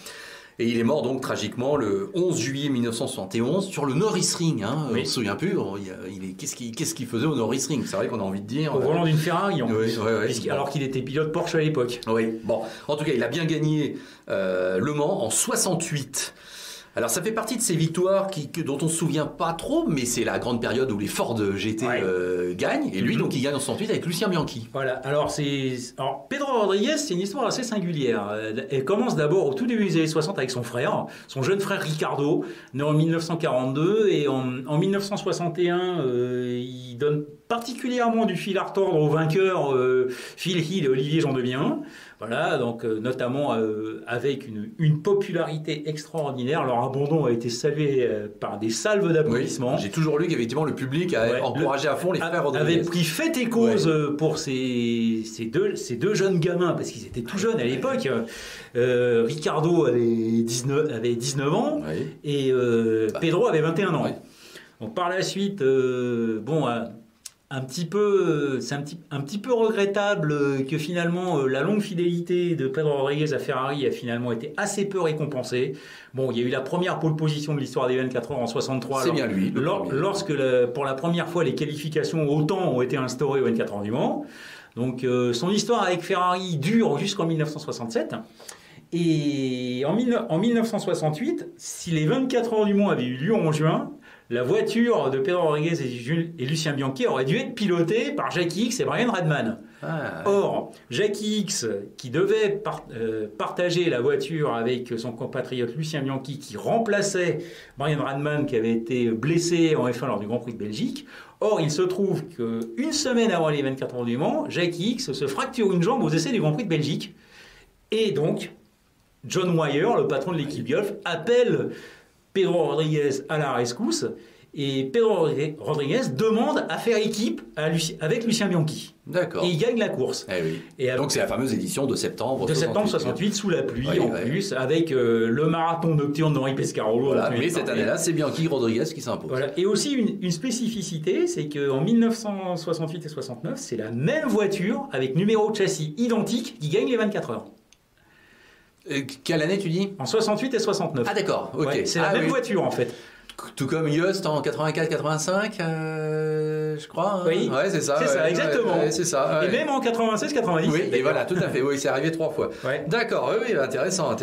Et il est mort donc tragiquement le 11 juillet 1971 sur le Norris Ring. Hein. On ne se souvient plus. Qu'est-ce qu'il faisait au Norris Ring? C'est vrai qu'on a envie de dire.
Au volant d'une Ferrari,
bon.
Alors qu'il était pilote Porsche à l'époque.
Oui, bon. En tout cas, il a bien gagné Le Mans en 68. Alors ça fait partie de ces victoires dont on se souvient pas trop, mais c'est la grande période où les Ford GT gagnent, et lui donc il gagne en 68 avec Lucien Bianchi.
Voilà, alors Pedro Rodriguez, c'est une histoire assez singulière. Elle commence d'abord au tout début des années 60 avec son frère, son jeune frère Ricardo, né en 1942, et en 1961 il donne particulièrement du fil à retordre aux vainqueurs Phil Hill et Olivier Gendebien. Voilà, donc notamment avec une popularité extraordinaire. Leur abandon a été salué par des salves d'applaudissements.
Oui, j'ai toujours lu qu'effectivement le public a encouragé à fond les frères Rodriguez.
Avait pris fait et cause pour ces deux jeunes gamins, parce qu'ils étaient tout jeunes à l'époque. Ricardo avait 19 ans et Pedro avait 21 ans. Donc par la suite, c'est un petit peu regrettable que finalement la longue fidélité de Pedro Rodriguez à Ferrari a finalement été assez peu récompensée. Bon, il y a eu la première pole position de l'histoire des 24 heures en 63.
C'est bien lui.
Lorsque pour la première fois les qualifications au temps ont été instaurées aux 24 heures du Mans. Donc son histoire avec Ferrari dure jusqu'en 1967. Et en 1968, si les 24 heures du Mans avaient eu lieu en juin, la voiture de Pedro Rodriguez et Lucien Bianchi aurait dû être pilotée par Jackie Ickx et Brian Redman. Or, Jackie Ickx, qui devait partager la voiture avec son compatriote Lucien Bianchi, qui remplaçait Brian Redman, qui avait été blessé en F1 lors du Grand Prix de Belgique. Or, il se trouve qu'une semaine avant les 24 heures du Mans, Jackie Ickx se fracture une jambe aux essais du Grand Prix de Belgique. Et donc, John Wyer, le patron de l'équipe Golf, appelle Pedro Rodriguez à la rescousse, et Pedro Rodriguez demande à faire équipe avec Lucien Bianchi.
D'accord.
Et il gagne la course.
Donc c'est la fameuse édition de septembre
68, sous la pluie plus, avec le marathon nocturne d'Henri Pescarolo.
Voilà, mais cette année-là, c'est Bianchi Rodriguez qui s'impose.
Voilà. Et aussi une spécificité, c'est qu'en 1968 et 69, c'est la même voiture, avec numéro de châssis identique, qui gagne les 24 heures.
Quelle année tu dis?
En 68 et 69.
Ah d'accord, ok.
C'est la même voiture en fait.
Tout comme Yost en 84-85, je crois. Hein.
Oui,
c'est ça.
C'est ça, exactement.
C'est ça.
Et même en 96-90.
Oui, et voilà, tout à fait. Oui, c'est arrivé 3 fois. D'accord, oui, intéressant.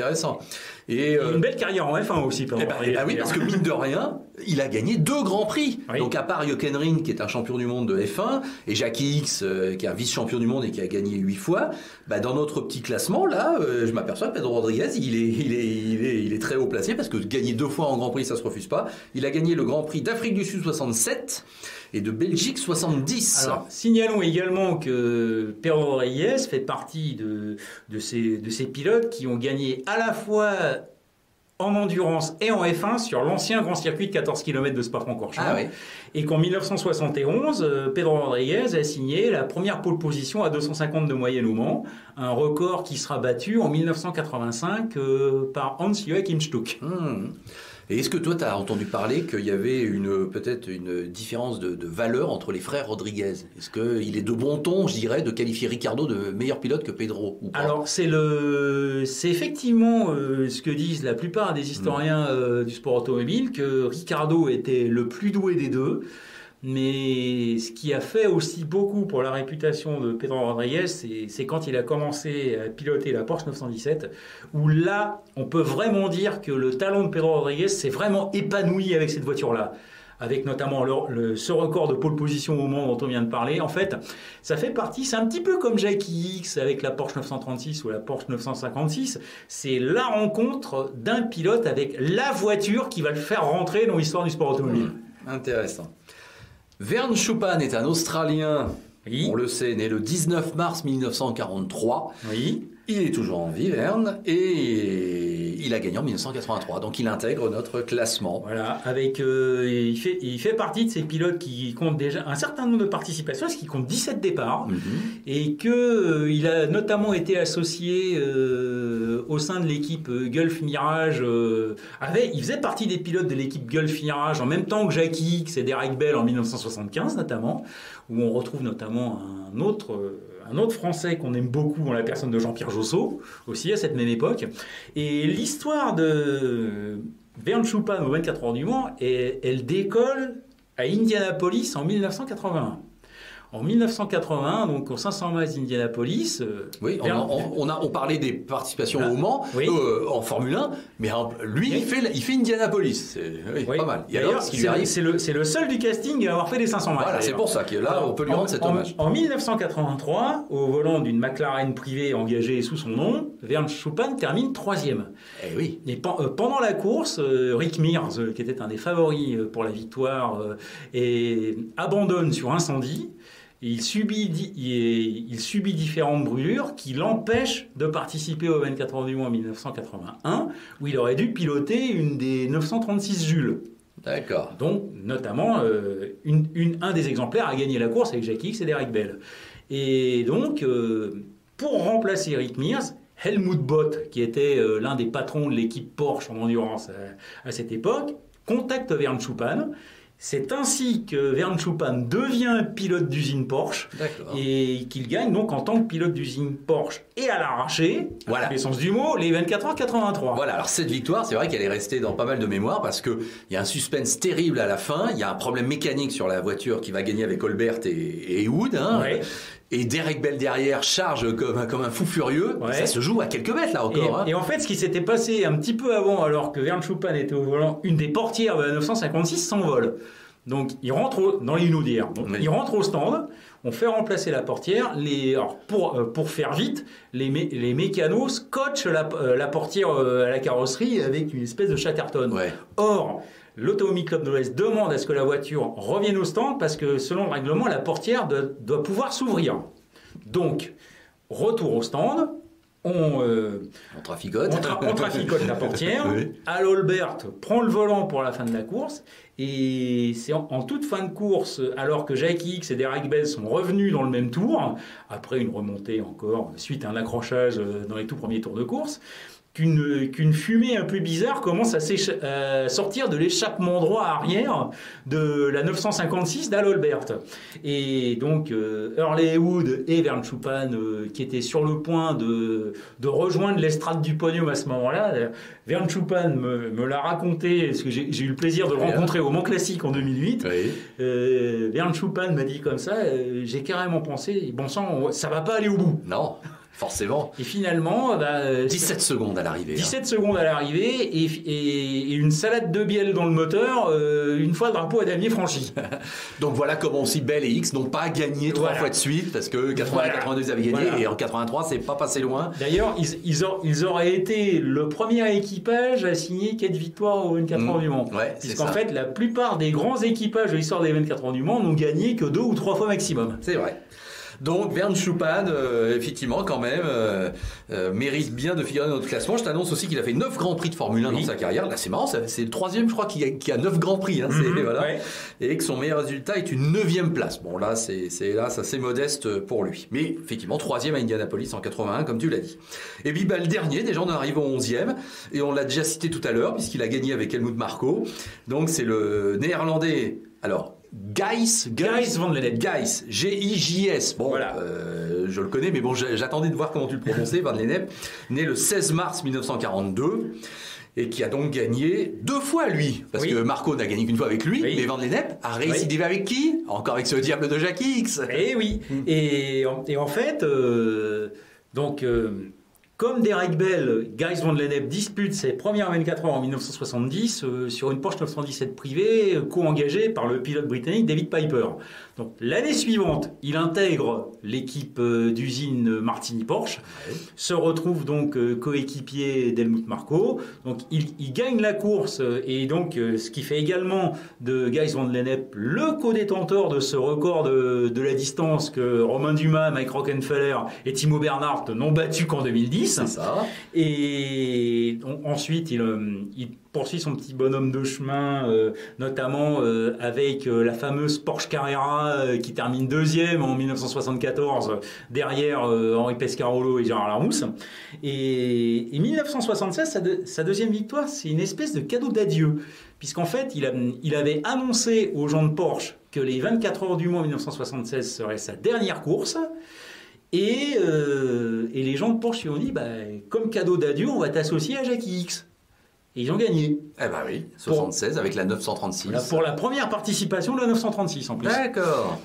Et
une belle carrière en F1 aussi.
Oui, parce que mine de rien, il a gagné 2 grands prix. Oui. Donc à part Jochen Rindt, qui est un champion du monde de F1, et Jackie Ickx, qui est un vice-champion du monde et qui a gagné 8 fois, dans notre petit classement, là, je m'aperçois que Pedro Rodriguez, il est très haut placé, parce que gagner 2 fois en Grand Prix, ça se refuse pas. Il a gagné le Grand Prix d'Afrique du Sud 67 et de Belgique 70.
Alors, signalons également que Pedro Rodriguez fait partie de ces pilotes qui ont gagné à la fois en endurance et en F1 sur l'ancien grand circuit de 14 km de Spa-Francorchamps. Et qu'en 1971, Pedro Rodriguez a signé la première pole position à 250 de moyenne au Mans, un record qui sera battu en 1985 par Hans-Joachim Stuck.
Et est-ce que toi, tu as entendu parler qu'il y avait peut-être une différence de valeur entre les frères Rodriguez? Est-ce qu'il est de bon ton, je dirais, de qualifier Ricciardo de meilleur pilote que Pedro ou pas?
Alors, c'est effectivement ce que disent la plupart des historiens du sport automobile, que Ricciardo était le plus doué des deux. Mais ce qui a fait aussi beaucoup pour la réputation de Pedro Rodriguez, c'est quand il a commencé à piloter la Porsche 917, où là, on peut vraiment dire que le talent de Pedro Rodriguez s'est vraiment épanoui avec cette voiture-là. Avec notamment ce record de pole position au Mans dont on vient de parler. En fait, ça fait partie, c'est un petit peu comme Jackie X avec la Porsche 936 ou la Porsche 956. C'est la rencontre d'un pilote avec la voiture qui va le faire rentrer dans l'histoire du sport automobile.
Intéressant. Vern Schuppan est un Australien,
oui.
On le sait, né le 19 mars 1943.
Oui.
Il est toujours en vie, Vern, et il a gagné en 1983, donc il intègre notre classement.
Voilà, avec il fait partie de ces pilotes qui comptent déjà un certain nombre de participations, parce qu'il compte 17 départs, et que il a notamment été associé au sein de l'équipe Gulf Mirage. Il faisait partie des pilotes de l'équipe Gulf Mirage en même temps que Jackie X et Derek Bell en 1975 notamment, où on retrouve notamment un autre Français qu'on aime beaucoup en la personne de Jean-Pierre Josso, aussi à cette même époque. Et l'histoire de Vern Schuppan aux 24 heures du Mans, elle décolle à Indianapolis en 1981. En 1981, donc au 500 miles d'Indianapolis...
oui, on parlait des participations au Mans,
oui.
En Formule 1, mais lui, oui. il fait Indianapolis. C'est pas mal.
Et d'ailleurs, c'est le seul du casting à avoir fait les 500 miles.
Voilà, c'est pour ça que là, on peut lui rendre cet hommage.
En 1983, au volant d'une McLaren privée engagée sous son nom, Vern Schuppan termine 3e.
Eh oui.
Et pendant la course, Rick Mears, qui était un des favoris pour la victoire, abandonne sur incendie. Il subit différentes brûlures qui l'empêchent de participer au 24 heures du Mans en 1981, où il aurait dû piloter une des 936 Jules.
D'accord.
Donc, notamment, un des exemplaires a gagné la course avec Jackie X et Derek Bell. Et donc, pour remplacer Rick Mears, Helmut Bott, qui était l'un des patrons de l'équipe Porsche en endurance à cette époque, contacte Vern Schuppan. C'est ainsi que Vern Schuppan devient pilote d'usine Porsche. D'accord. Et qu'il gagne donc en tant que pilote d'usine Porsche et à l'arraché,
voilà.
Dans l'essence du mot, les 24 heures 83.
Voilà, alors cette victoire, c'est vrai qu'elle est restée dans pas mal de mémoires parce qu'il y a un suspense terrible à la fin, il y a un problème mécanique sur la voiture qui va gagner avec Colbert et Wood.
Ouais.
Et Derek Bell derrière charge comme un fou furieux. Ouais. Ça se joue à quelques mètres là encore.
Et en fait, ce qui s'était passé un petit peu avant, alors que Vern Schuppan était au volant, une des portières de la 956 s'envole. Donc il rentre dans les Inoudières. Il rentre au stand. On fait remplacer la portière. Pour faire vite, les mécanos scotchent la portière à la carrosserie avec une espèce de chatterton. Ouais. Or, l'Automobile Club de l'Ouest demande à ce que la voiture revienne au stand parce que selon le règlement, la portière doit pouvoir s'ouvrir. Donc, retour au stand. On
traficote.
On traficote la portière. Oui. Al Olbert prend le volant pour la fin de la course. Et c'est en toute fin de course, alors que Jackie X et Derek Bell sont revenus dans le même tour, après une remontée encore, suite à un accrochage dans les tout premiers tours de course, qu'une fumée un peu bizarre commence à sortir de l'échappement droit arrière de la 956 d'Al Olbert. Et donc Hurley Wood et Vern Schuppan qui étaient sur le point de rejoindre l'estrade du podium à ce moment-là. Vern Schuppan me l'a raconté, parce que j'ai eu le plaisir de le rencontrer au Mans Classique en 2008. Oui. Vern Schuppan m'a dit comme ça, j'ai carrément pensé, bon sang, ça va pas aller au bout.
Non. Forcément.
Et finalement...
17 secondes à l'arrivée.
17 secondes à l'arrivée et une salade de bielle dans le moteur une fois le drapeau à damier franchi.
Donc voilà comment aussi Bell et X n'ont pas gagné 3 fois de suite parce que 80 et 82 avaient gagné et en 83 c'est pas passé loin.
D'ailleurs ils auraient été le premier équipage à signer 4 victoires aux 24 heures du Mans.
Ouais,
puisqu'en fait la plupart des grands équipages de l'histoire des 24 heures du Mans n'ont gagné que 2 ou 3 fois maximum.
C'est vrai. Donc Bernd Schupan, effectivement, quand même, mérite bien de figurer dans notre classement. Je t'annonce aussi qu'il a fait 9 Grands Prix de Formule 1 dans sa carrière. Là, c'est marrant, c'est le 3e, je crois, qui a 9 Grands Prix. Hein, voilà. Ouais. Et que son meilleur résultat est une 9e place. Bon, là, c'est assez modeste pour lui. Mais effectivement, 3e à Indianapolis en 81, comme tu l'as dit. Et puis, le dernier, déjà, on arrive au 11e. Et on l'a déjà cité tout à l'heure, puisqu'il a gagné avec Helmut Marko. Donc, c'est le néerlandais. Alors, Gijs Van Lennep. Gijs, G-I-J-S. Bon, voilà. Je le connais, mais bon, j'attendais de voir comment tu le prononçais, Van Lennep. Né le 16 mars 1942. Et qui a donc gagné 2 fois, lui. Parce que Marko n'a gagné qu'une fois avec lui. Mais Van Lennep a récidivé avec qui? Encore avec ce diable de Jackie X.
Eh oui. Et en fait, comme Derek Bell, Gijs Van Lennep dispute ses premières 24 heures en 1970 sur une Porsche 917 privée co-engagée par le pilote britannique David Piper. Donc l'année suivante, il intègre l'équipe d'usine Martini Porsche, se retrouve donc coéquipier d'Helmut Marko. Donc il gagne la course et donc ce qui fait également de Gijs Van Lennep le co-détenteur de ce record de la distance que Romain Dumas, Mike Rockefeller et Timo Bernhard n'ont battu qu'en 2010.
C'est ça.
Et ensuite, il poursuit son petit bonhomme de chemin, notamment avec la fameuse Porsche Carrera qui termine 2e en 1974, derrière Henri Pescarolo et Gérard Larousse. Et 1976, sa deuxième victoire, c'est une espèce de cadeau d'adieu, puisqu'en fait, il avait annoncé aux gens de Porsche que les 24 heures du Mans 1976 seraient sa dernière course. Et les gens de Porsche lui ont dit, comme cadeau d'adieu, on va t'associer à Jackie X. Et ils ont gagné.
Eh ben oui, 76 avec la 936.
Voilà, pour la première participation de la 936 en plus.
D'accord.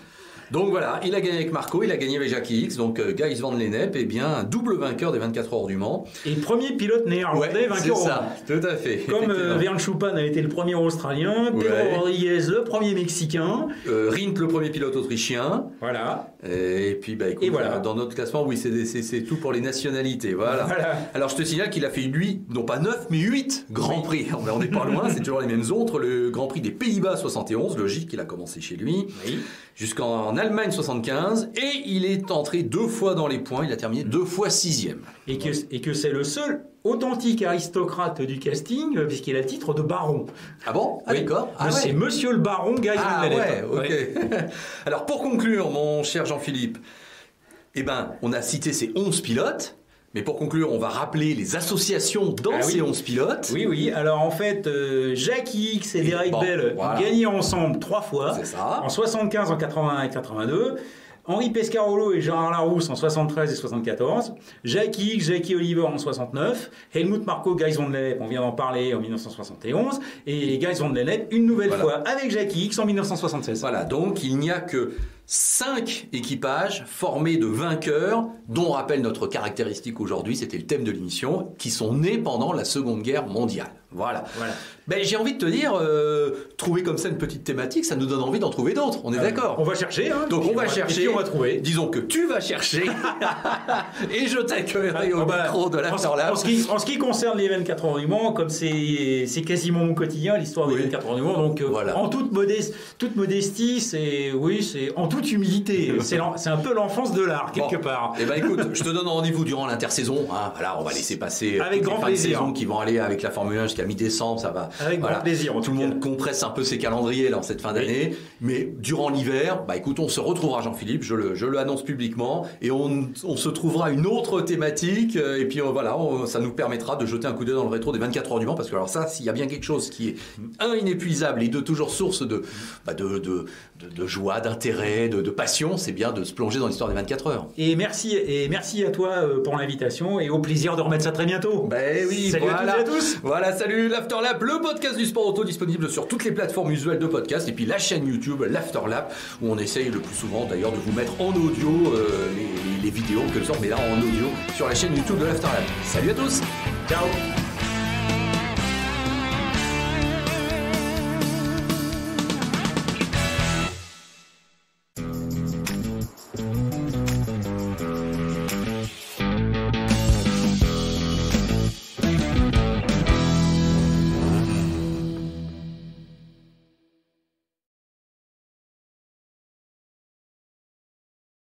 Donc voilà, il a gagné avec Marko, il a gagné avec Jackie X, donc Gijs Van Lennep est bien un double vainqueur des 24 heures du Mans.
Et premier pilote néerlandais vainqueur au Mans.
Tout à fait.
Comme Bernd Schupan a été le premier Australien, Pedro Rodriguez le premier Mexicain,
Rindt le premier pilote autrichien.
Voilà.
Et puis écoute, et voilà. Dans notre classement, oui, c'est tout pour les nationalités. Voilà. Alors je te signale qu'il a fait lui, non pas 9, mais 8 Grands Prix. On n'est pas loin, c'est toujours les mêmes autres. Le Grand Prix des Pays-Bas 71, logique, il a commencé chez lui. Oui. Jusqu'en Allemagne 75, et il est entré 2 fois dans les points, il a terminé 2 fois 6e.
Et que c'est le seul authentique aristocrate du casting, puisqu'il a le titre de baron.
Ah bon? Ah, d'accord.
C'est Monsieur le Baron Gijs Van Lennep.
Ouais, ok. Alors pour conclure, mon cher Jean-Philippe, on a cité ces 11 pilotes. Mais pour conclure, on va rappeler les associations dans ces 11 pilotes.
Oui. Alors en fait, Jackie X et Derek Bell ont gagné ensemble 3 fois.
C'est ça.
En 75, en 81 et 82. Henri Pescarolo et Gérard Larousse en 73 et 74. Jackie X, Jackie Oliver en 69. Helmut Marko, Gijs Van Lennep, on vient d'en parler, en 1971. Et Gijs Van Lennep une nouvelle fois avec Jackie X en 1976.
Voilà, donc il n'y a que 5 équipages formés de vainqueurs, dont on rappelle notre caractéristique aujourd'hui, c'était le thème de l'émission, qui sont nés pendant la Seconde Guerre mondiale. Voilà. J'ai envie de te dire, trouver comme ça une petite thématique, ça nous donne envie d'en trouver d'autres. On est d'accord?
On va chercher.
Donc on va chercher.
Et puis on va trouver.
Disons que tu vas chercher. Et je t'accueillerai au micro de l'Afterlab.
En ce qui concerne les 24 heures du Mans, comme c'est quasiment mon quotidien, l'histoire des 24 heures du Mans. Donc en toute modestie, c'est en toute humilité. C'est un peu l'enfance de l'art, quelque part.
Écoute, je te donne rendez-vous durant l'intersaison. Voilà, on va laisser passer
avec grand plaisir.
Saison qui vont aller avec la Formule 1 jusqu'à mi-décembre, ça va.
Avec grand plaisir.
Tout le monde compresse un peu ses calendriers là en cette fin d'année, mais durant l'hiver, écoute, on se retrouvera, Jean-Philippe, je le annonce publiquement, et on se trouvera une autre thématique, et puis ça nous permettra de jeter un coup d'œil dans le rétro des 24 heures du Mans, parce que alors ça, s'il y a bien quelque chose qui est inépuisable et toujours source de joie, d'intérêt, de passion, c'est bien de se plonger dans l'histoire des 24 heures.
Et merci à toi pour l'invitation, et au plaisir de remettre ça très bientôt.
Oui,
salut à toutes et à tous.
Voilà, salut l'Afterlab, le podcast du sport auto disponible sur toutes les plateformes usuelles de podcast, et puis la chaîne YouTube, l'Afterlab, où on essaye le plus souvent d'ailleurs de vous mettre en audio les vidéos que le sort, mais là en audio sur la chaîne YouTube de l'Afterlab. Salut à tous.
Ciao.